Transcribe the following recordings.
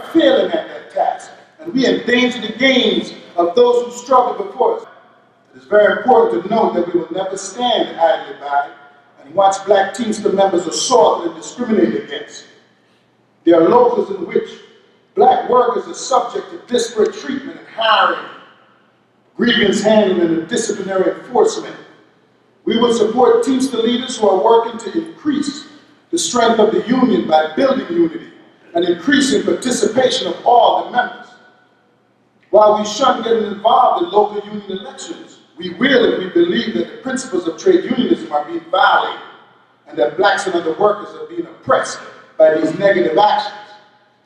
failing at that task, and we endanger the gains of those who struggle before us. It is very important to note that we will never stand idly by and watch black Teamster members assaulted and discriminated against. There are locals in which black workers are subject to disparate treatment in hiring, grievance handling, and disciplinary enforcement. We will support Teamster leaders who are working to increase the strength of the union by building unity and increasing participation of all the members. While we shun getting involved in local union elections, we will if we believe that the principles of trade unionism are being violated and that blacks and other workers are being oppressed by these negative actions.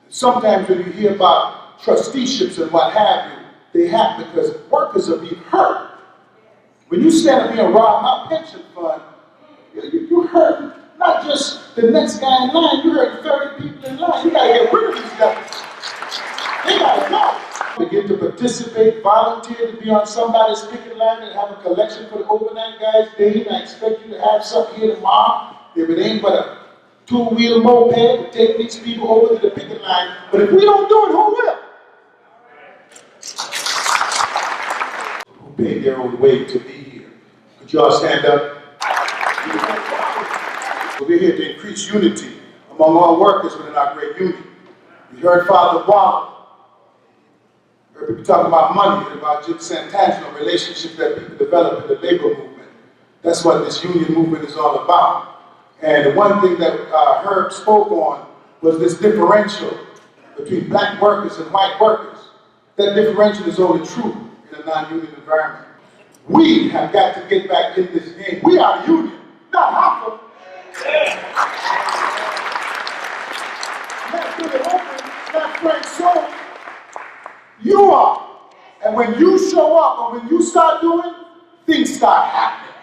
And sometimes when you hear about trusteeships and what have you, they happen because workers are being hurt. When you stand up here and rob my pension fund, you hurt not just the next guy in line, you hurt 30 people in line. You gotta get rid of these guys. They gotta go. Begin to participate, volunteer to be on somebody's picket line and have a collection for the overnight guys. Dave, I expect you to have something here tomorrow. If it ain't but a two-wheel moped to take these people over to the picket line. But if we don't do it, who will? Who paid their own way to be here? Could you all stand up? We're here to increase unity among all workers within our great union. We heard Father Waller. We heard people talking about money and about Jim Santangelo, relationships that people develop in the labor movement. That's what this union movement is all about. And the one thing that Herb spoke on was this differential between black workers and white workers. That differential is only true in a non-union environment. We have got to get back in this game. We are the union, not Hoffa. Not Billy Hogan, not Frank Soul. You are. And when you show up or when you start doing, things start happening.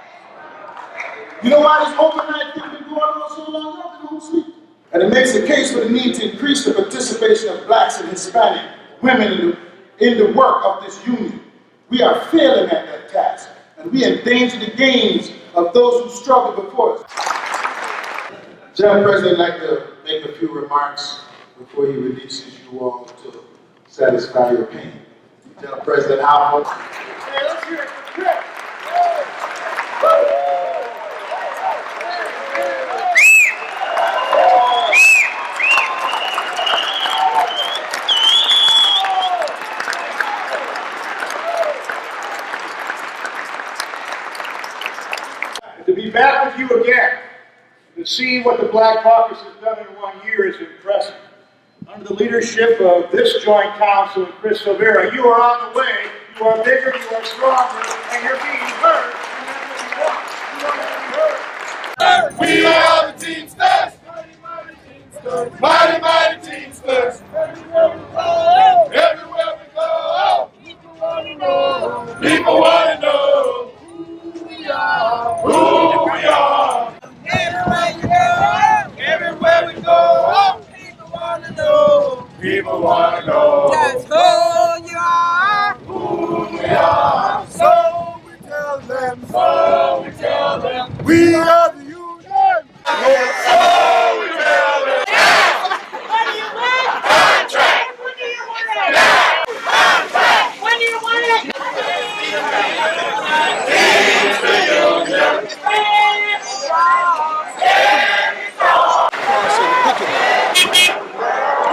You know why this overnight thing been going on so long? They don't sleep. And it makes a case for the need to increase the participation of blacks and Hispanic women in the work of this union. We are failing at that task, and we endanger the gains of those who struggle before us. General President, I'd like to make a few remarks before he releases you all to satisfy your pain. General President Alpha. Hey, let's hear it for Chris. To be back with you again, to see what the Black Caucus has done in 1 year is impressive. Under the leadership of this joint council and Chris Silvera, you are on the way, you are bigger, you are stronger, and you're being heard, and that's what we want. We are the Teamsters! Mighty, mighty Teamsters! Everywhere we go, people want to know. People want to know who we are. Who we are. Everywhere we go, people want to know. People want to know just who you are, who we are. So we tell them, we are the union. So we tell them. What do you want? Contract. When do you want it? Now. Contract. When do you want it? It's the union.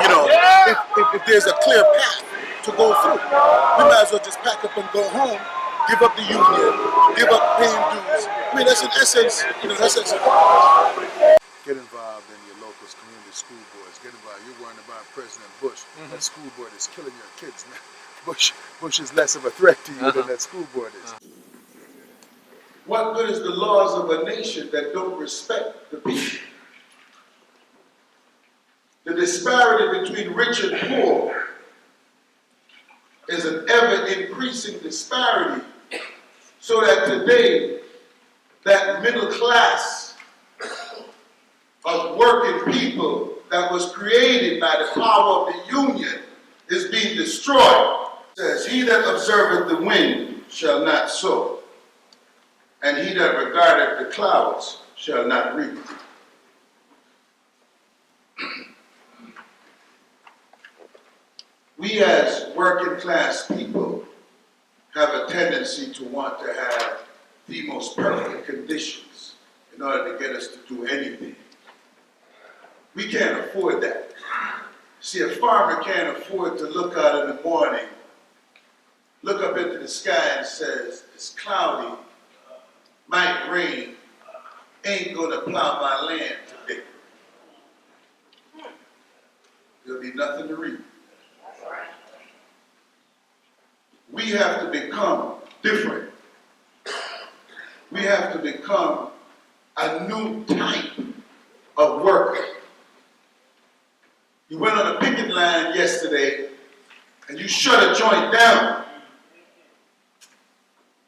You know, if there's a clear path to go through, we might as well just pack up and go home, give up the union, give up paying dues. I mean, that's in essence, Get involved in your local community school boards. Get involved. You're worrying about President Bush. That school board is killing your kids now. Bush is less of a threat to you than that school board is. What good is the laws of a nation that don't respect the people? The disparity between rich and poor is an ever-increasing disparity, so that today, that middle class of working people that was created by the power of the union is being destroyed. It says, he that observeth the wind shall not sow, and he that regardeth the clouds shall not reap. We as working class people have a tendency to want to have the most perfect conditions in order to get us to do anything. We can't afford that. See, a farmer can't afford to look out in the morning, look up into the sky and says, it's cloudy, might rain, ain't gonna plow my land today. There'll be nothing to reap. We have to become different. We have to become a new type of worker. You went on a picket line yesterday and you shut a joint down.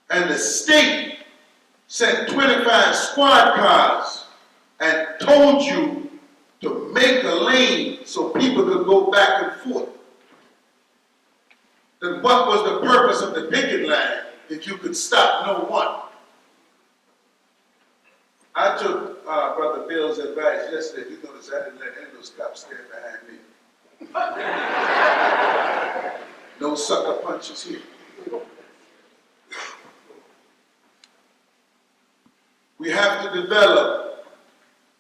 And the state sent 25 squad cars and told you to make a lane so people could go back and forth. Then what was the purpose of the picket line if you could stop no one? I took Brother Bill's advice yesterday. You notice I didn't let any of those cops stand behind me. No sucker punches here. We have to develop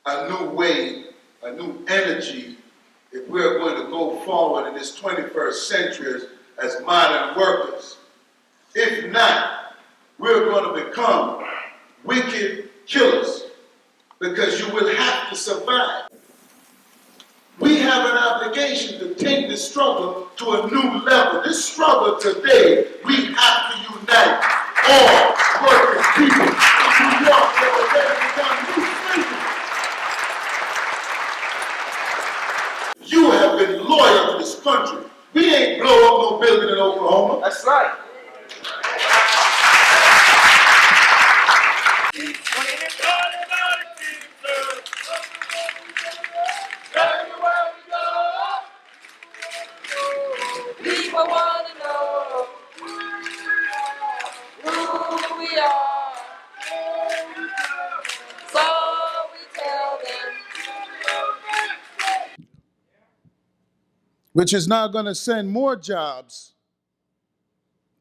a new way, a new energy, if we're going to go forward in this 21st century as modern workers. If not, we're going to become wicked killers, because you will have to survive. We have an obligation to take this struggle to a new level. This struggle today, we have to unite all working people in New York that are ready to become new freedom. You have been loyal to this country. We ain't blow up no building in Oklahoma. That's right. People want to know who we are, so we tell them. Which is now going to send more jobs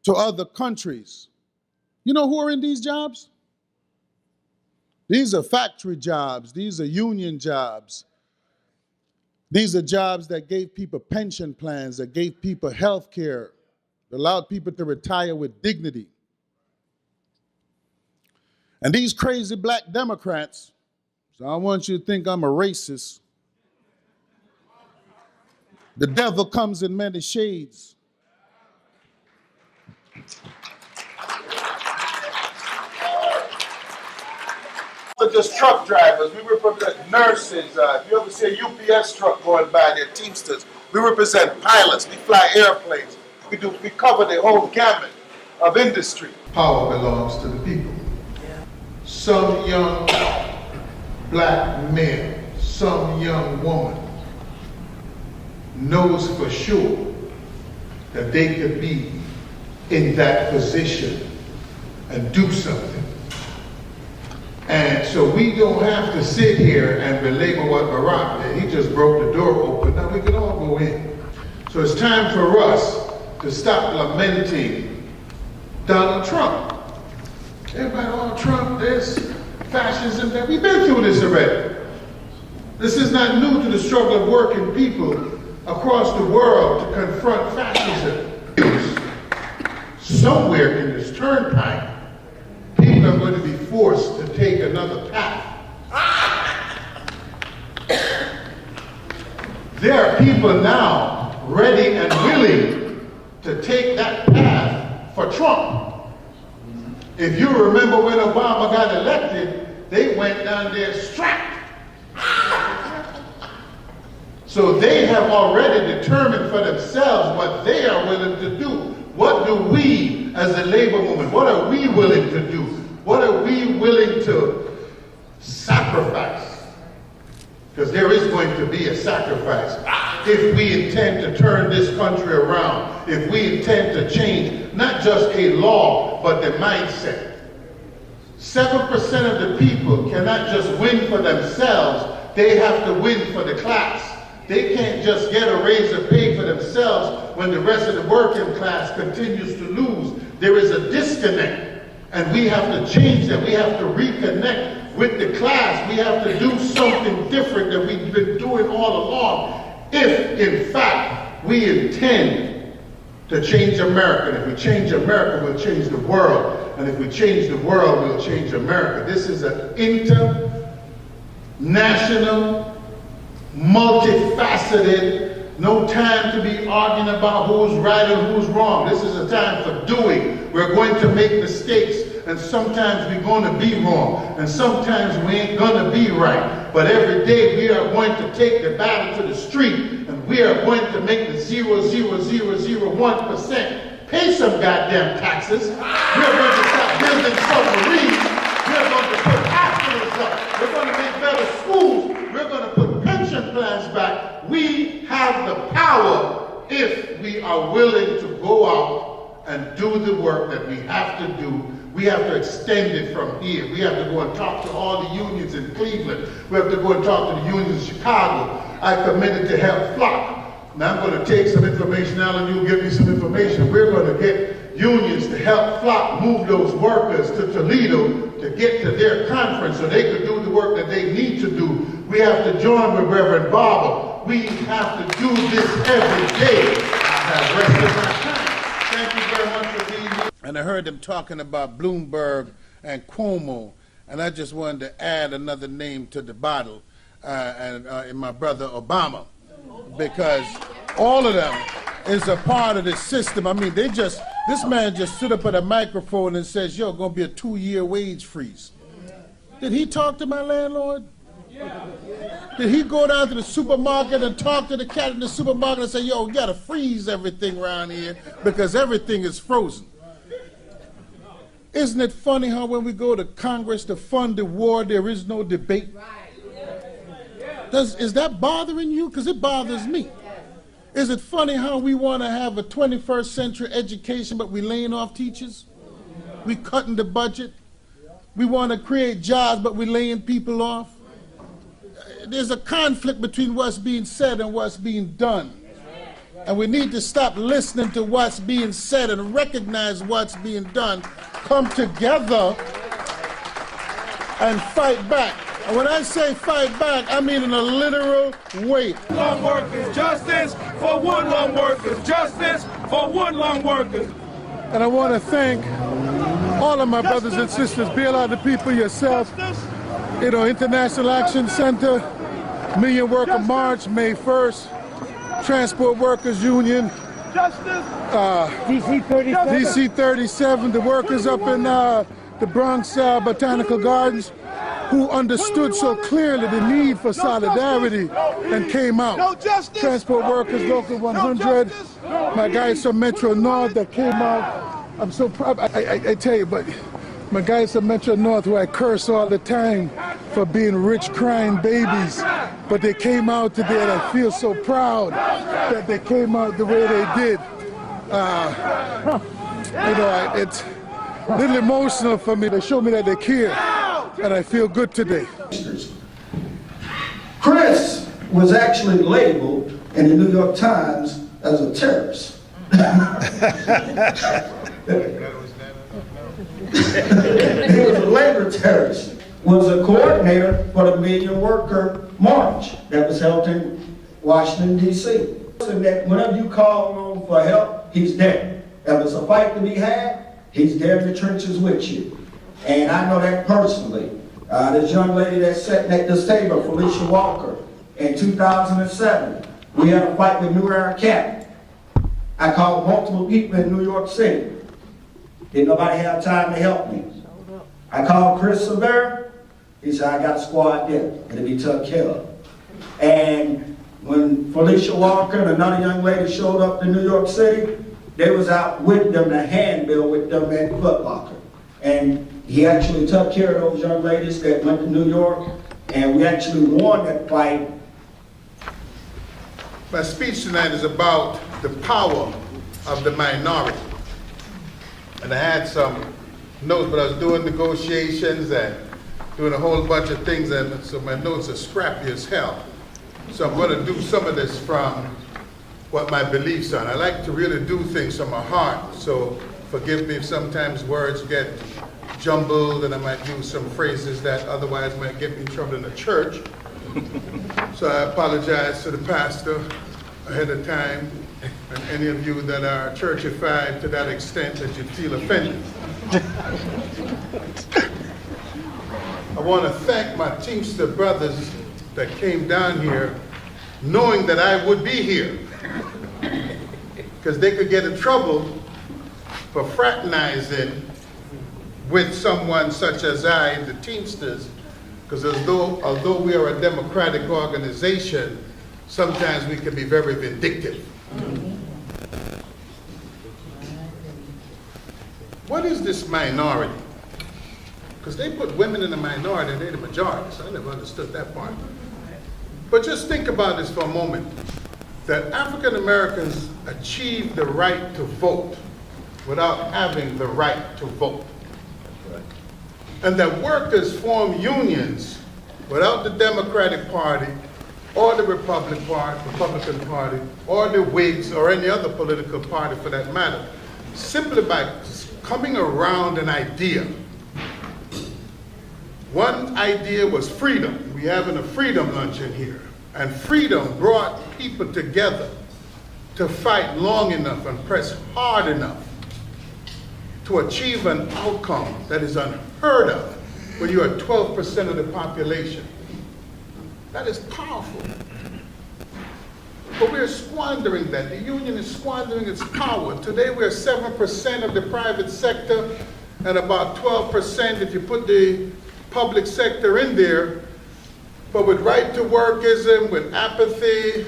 to other countries. You know who are in these jobs? These are factory jobs. These are union jobs. These are jobs that gave people pension plans, that gave people health care, that allowed people to retire with dignity. And these crazy black Democrats, so I want you to think I'm a racist. The devil comes in many shades. Just truck drivers, we represent nurses. If you ever see a UPS truck going by, they're Teamsters. We represent pilots, we fly airplanes. We cover the whole gamut of industry. Power belongs to the people. Some young black man, some young woman knows for sure that they could be in that position and do something. And so we don't have to sit here and belabor what Barack did. He just broke the door open. Now we can all go in. So it's time for us to stop lamenting Donald Trump. Everybody, oh, Trump, this, fascism, that. We've been through this already. This is not new to the struggle of working people across the world to confront fascism. Somewhere in this turnpike, people are going to be forced to take another path. There are people now ready and willing to take that path for Trump. If you remember when Obama got elected, they went down there strapped. So they have already determined for themselves what they are willing to do. What do we as a labor movement, what are we willing to do? What are we willing to sacrifice? Because there is going to be a sacrifice. If we intend to turn this country around, if we intend to change not just a law, but the mindset. 7% of the people cannot just win for themselves, they have to win for the class. They can't just get a raise of pay for themselves when when the rest of the working class continues to lose. There is a disconnect, and we have to change that. We have to reconnect with the class. We have to do something different that we've been doing all along, if in fact we intend to change America. And if we change America, we'll change the world. And if we change the world, we'll change America. This is an international, multifaceted, no time to be arguing about who's right and who's wrong. This is a time for doing. We're going to make mistakes, and sometimes we're going to be wrong, and sometimes we ain't going to be right. But every day we are going to take the battle to the street, and we are going to make the 0.00001% pay some goddamn taxes. We're going to stop building submarines. We're going to put hospitals up. We're going to make better schools. We're going to put pension plans back. We have the power if we are willing to go out and do the work that we have to do. We have to extend it from here. We have to go and talk to all the unions in Cleveland. We have to go and talk to the unions in Chicago. I committed to help Flock. Now I'm going to take some information, Alan, you'll give me some information. We're going to get unions to help Flock move those workers to Toledo to get to their conference so they could do the work that they need to do. We have to join with Reverend Barber. We have to do this every day. I have rested my time. Thank you very much for being here. And I heard them talking about Bloomberg and Cuomo, and I just wanted to add another name to the bottle, and my brother Obama, because all of them is a part of the system. I mean, this man just stood up at a microphone and says, yo, gonna be a 2-year wage freeze. Did he talk to my landlord? Did he go down to the supermarket and talk to the cat in the supermarket and say, yo, you gotta freeze everything around here because everything is frozen? Isn't it funny how when we go to Congress to fund the war, there is no debate? Is that bothering you? Because it bothers me. Is it funny how we want to have a 21st century education, but we laying off teachers? We cutting the budget. We want to create jobs, but we laying people off. There's a conflict between what's being said and what's being done. And we need to stop listening to what's being said and recognize what's being done. Come together and fight back. And when I say fight back, I mean in a literal way. Long workers, justice for one long workers, justice for one long workers. And I want to thank all of my brothers and sisters, BLR the people, yourself, International Action Center, Million Worker March, May 1st, Transport Workers Union, DC 37, the workers up in the Bronx Botanical Gardens, who understood so clearly the need for solidarity and came out. Transport Workers Local 100, my guys from Metro North that came out. I'm so proud. I tell you, but my guys from Metro North, who I curse all the time for being rich crying babies, but they came out today and I feel so proud that they came out the way they did. It's a little emotional for me. They show me that they care. And I feel good today. Chris was actually labeled in the New York Times as a terrorist. He was a labor terrorist. Was a coordinator for the Million Worker March that was held in Washington, D.C. And that whenever you call on for help, he's there. If there's a fight to be had, he's there in the trenches with you. And I know that personally. This young lady that's sitting at this table, Felicia Walker, in 2007, we had a fight with New Era County. I called multiple people in New York City. Didn't nobody have time to help me. I called Chris Silvera. He said, I got a squad there. It'll be took care of. And when Felicia Walker and another young lady showed up in New York City, they was out with them, the handbill with them at Foot Locker. And he actually took care of those young ladies that went to New York, and we actually won that fight. My speech tonight is about the power of the minority. And I had some notes, but I was doing negotiations and doing a whole bunch of things, and so my notes are scrappy as hell. So I'm going to do some of this from what my beliefs are. I like to really do things from my heart, so forgive me if sometimes words get jumbled and I might use some phrases that otherwise might get me in trouble in the church. So I apologize to the pastor ahead of time and any of you that are churchified to that extent that you feel offended. I want to thank my Teamster brothers that came down here knowing that I would be here, because they could get in trouble for fraternizing with someone such as I, the Teamsters, because although we are a democratic organization, sometimes we can be very vindictive. What is this minority? Because they put women in the minority and they're the majority, so I never understood that part. But just think about this for a moment, that African Americans achieve the right to vote without having the right to vote. And that workers form unions without the Democratic Party or the Republican Party or the Whigs or any other political party for that matter, simply by coming around an idea. One idea was freedom. We're having a freedom luncheon here. And freedom brought people together to fight long enough and press hard enough to achieve an outcome that is unheard of when you are 12% of the population. That is powerful. But we're squandering that. The union is squandering its power. Today we're 7% of the private sector and about 12% if you put the public sector in there. But with right to workism, with apathy,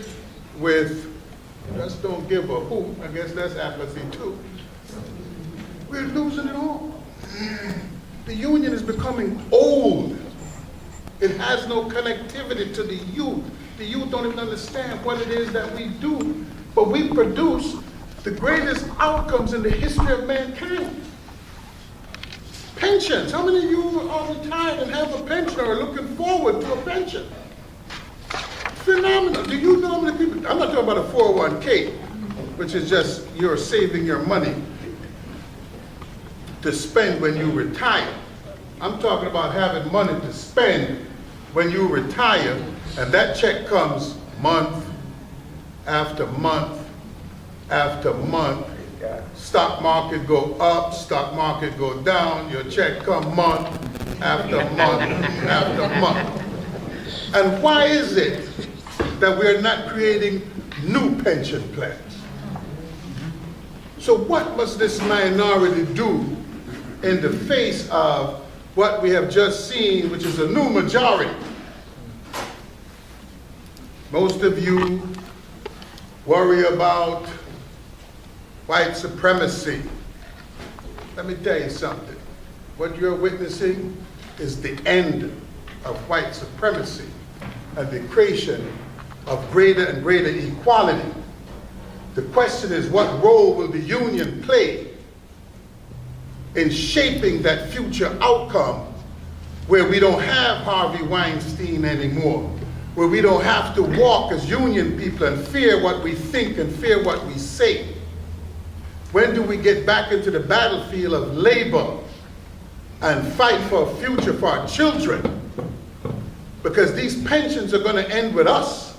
with just don't give a hoot, I guess that's apathy too. We're losing it all. The union is becoming old. It has no connectivity to the youth. The youth don't even understand what it is that we do. But we produce the greatest outcomes in the history of mankind. Pensions. How many of you are retired and have a pension or are looking forward to a pension? Phenomenal. Do you know how many people? I'm not talking about a 401k, which is just you're saving your money to spend when you retire. I'm talking about having money to spend when you retire, and that check comes month after month after month. Stock market go up, stock market go down, your check come month after month after month. And why is it that we're not creating new pension plans? So what must this minority do in the face of what we have just seen, which is a new majority? Most of you worry about white supremacy. Let me tell you something. What you're witnessing is the end of white supremacy and the creation of greater and greater equality. The question is, what role will the union play in shaping that future outcome where we don't have Harvey Weinstein anymore, where we don't have to walk as union people and fear what we think and fear what we say? When do we get back into the battlefield of labor and fight for a future for our children? Because these pensions are going to end with us.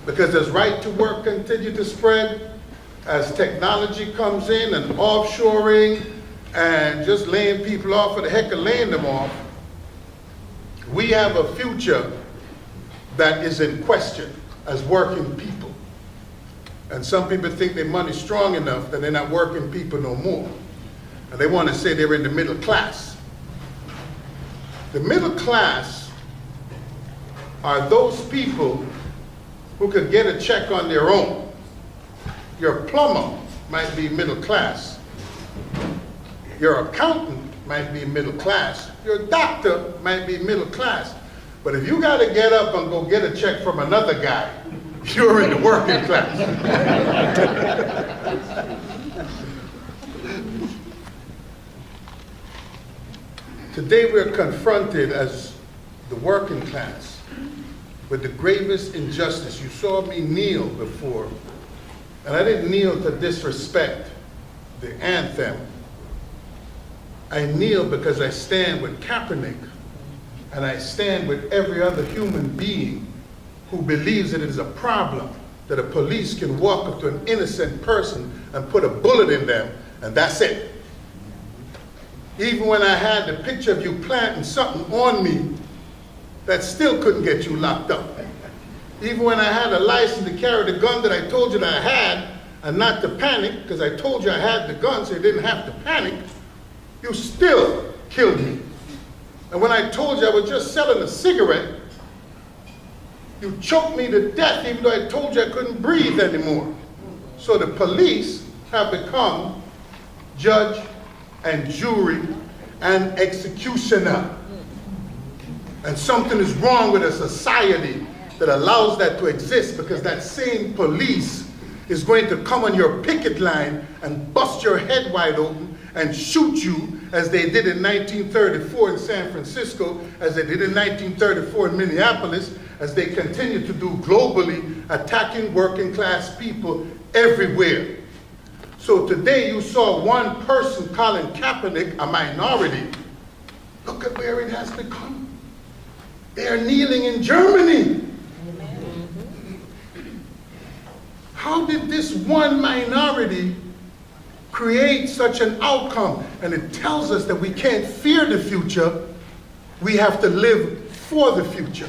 Because as right to work continue to spread, as technology comes in and offshoring and just laying people off for the heck of laying them off, we have a future that is in question as working people. And some people think their money's strong enough that they're not working people no more. And they want to say they're in the middle class. The middle class are those people who could get a check on their own. Your plumber might be middle class. Your accountant might be middle class. Your doctor might be middle class. But if you got to get up and go get a check from another guy, you're in the working class. Today we're confronted as the working class with the gravest injustice. You saw me kneel before, and I didn't kneel to disrespect the anthem. I kneel because I stand with Kaepernick, and I stand with every other human being who believes that it is a problem that a police can walk up to an innocent person and put a bullet in them, and that's it. Even when I had the picture of you planting something on me, that still couldn't get you locked up. Even when I had a license to carry the gun that I told you that I had, and not to panic, because I told you I had the gun so you didn't have to panic, you still killed me. And when I told you I was just selling a cigarette, you choked me to death even though I told you I couldn't breathe anymore. So the police have become judge and jury and executioner. And something is wrong with a society that allows that to exist, because that same police is going to come on your picket line and bust your head wide open and shoot you, as they did in 1934 in San Francisco, as they did in 1934 in Minneapolis, as they continue to do globally, attacking working class people everywhere. So today you saw one person calling Kaepernick a minority. Look at where it has become. They are kneeling in Germany. How did this one minority create such an outcome? And it tells us that we can't fear the future. We have to live for the future.